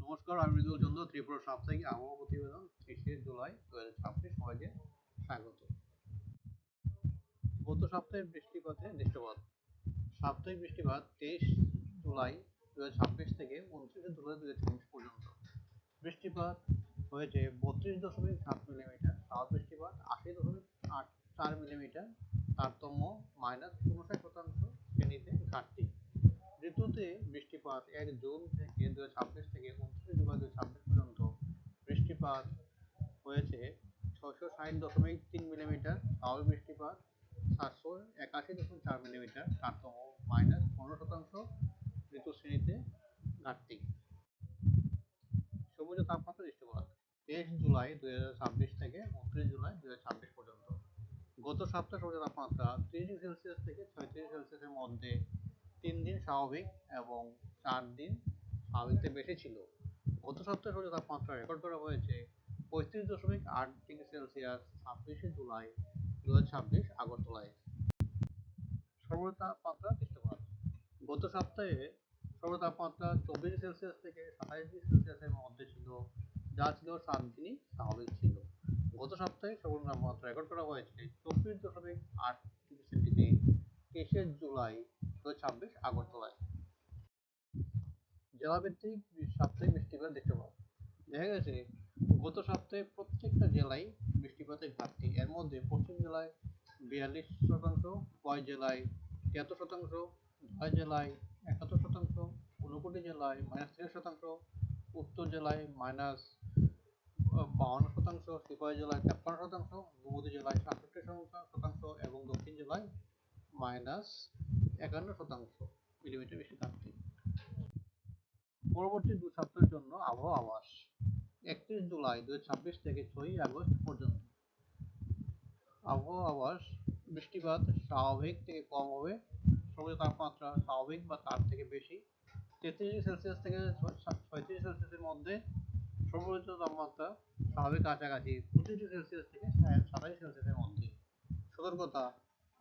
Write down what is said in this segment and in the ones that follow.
নমস্কার, আমি মৃদুল চন্দ্র। ত্রিপুরা সাপ্তাহিক আবহাওয়া প্রতিবেদন ৩০শে জুলাই ২০২৬ সবাইকে স্বাগত। গত সপ্তাহের দৃষ্টিপাত। সাপ্তাহিক বৃষ্টিপাত ২৩ জুলাই ২০২৬ থেকে ২৯ জুলাই ২০২৬ পর্যন্ত। বৃষ্টিপাত হয়েছে ৩২.৭ মিলিমিটার, স্বাভাবিক বৃষ্টিপাত ৮০.৪ মিলিমিটার, তারতম্য -৫৯% শ্রেণীতে ঘাটতি। ঋতুতে বৃষ্টিপাত ১ জুন থেকে ২০২৬ থেকে ২৯ জুলাই ২০২৬ পর্যন্ত বৃষ্টিপাত হয়েছে ৬৬০.৩ মিলিমিটার, স্বাভাবিক বৃষ্টিপাত ৭৮১.৪ মিলিমিটার, তারতম্য -১৫% ঋতুশ্রেণীতে ঘাটতি। সর্বোচ্চ তাপমাত্রা দৃষ্টিপাত ২৩ জুলাই ২০২৬ থেকে ২৯ জুলাই ২০২৬ পর্যন্ত। গত সপ্তাহে সর্বোচ্চ তাপমাত্রা ৩০°C থেকে ৩৬°C মধ্যে ৩ দিন স্বাভাবিক এবং ৪ দিন স্বাভাবিকের বেশি ছিল। গত সপ্তাহে সর্বোচ্চ তাপমাত্রা রেকর্ড করা হয়েছে ৩৫.৮°C ২৬ জুলাই ২০২৬ আগরতলায়। সর্বোচ্চ তাপমাত্রা দৃষ্টিপাত গত সপ্তাহে সর্বোচ্চ তাপমাত্রা ২৪°C থেকে ২৭°C মধ্যে ছিল, যা ছিল ৭ দিনই স্বাভাবিক ছিল। গত সপ্তাহে সর্বোচ্চ তাপমাত্রা রেকর্ড করা হয়েছে ২৪.৮°C ২৩ জুলাই ২০২৬ আগরতলায়। জেলাভিত্তিক সাপ্তাহিক বৃষ্টিপাত দৃষ্টিপাত দেখা গেছে গত সপ্তাহে প্রত্যেকটা জেলায় বৃষ্টিপাতের ঘাটতি। এর মধ্যে পশ্চিম জেলায় ৪২%, কয় জেলায় ৭৩%, ৬ জেলায় ৭১%, ঊনকোটি জেলায় -৬৩%, উত্তর জেলায় -৫২%, সিপাহী জেলায় ৫৩%, গোমতী জেলায় ৬৭% এবং দক্ষিণ জেলায় -৫১% মিলিমিটার বৃষ্টি ঘাটতি। পরবর্তী ২ সপ্তাহের জন্য আবহাওয়া আভাস ৩১ জুলাই ২০২৬ থেকে ৬ আগস্ট পর্যন্ত। আবহাওয়া আভাস বৃষ্টিপাত স্বাভাবিক থেকে কম হবে, সর্বোচ্চ তাপমাত্রা স্বাভাবিক বা তার থেকে বেশি ৩৩°C থেকে ৩৬°C মধ্যে, সর্বোচ্চ তাপমাত্রা স্বাভাবিক কাছাকাছি ২৫°C থেকে ২৭°C মধ্যে। সতর্কতা,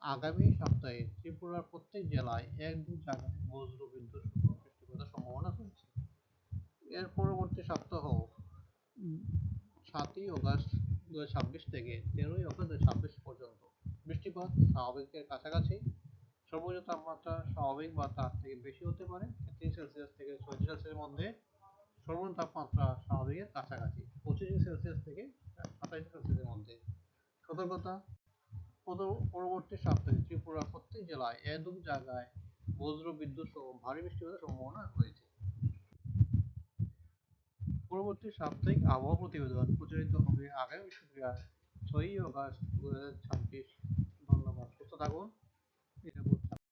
আগামী সপ্তাহে ত্রিপুরার প্রত্যেক জেলায় ১-২ জায়গায় বজ্রবিদ্যুৎ সহ বৃষ্টিপাতের সম্ভাবনা রয়েছে। এর পরবর্তী সপ্তাহ ৭ই আগস্ট ২০২৬ থেকে ১৩ই আগস্ট ২০২৬ পর্যন্ত বৃষ্টিপাত স্বাভাবিকের কাছাকাছি, সর্বোচ্চ তাপমাত্রা স্বাভাবিক বা তার থেকে বেশি হতে পারে ৩৩°C থেকে ৩৬°C মধ্যে, সর্বোচ্চ তাপমাত্রা স্বাভাবিকের কাছাকাছি ২৫°C থেকে ২৭°C মধ্যে। সতর্কতা, পরবর্তী সপ্তাহে ত্রিপুরার প্রত্যেক জেলায় ১-২ জায়গায় বজ্রবিদ্যুৎ সহ ভারী বৃষ্টিপাতের সম্ভাবনা রয়েছে। পরবর্তী সাপ্তাহিক আবহাওয়া প্রতিবেদন প্রচারিত হবে আগামী শুক্রবার ৬ই আগস্ট ২০২৬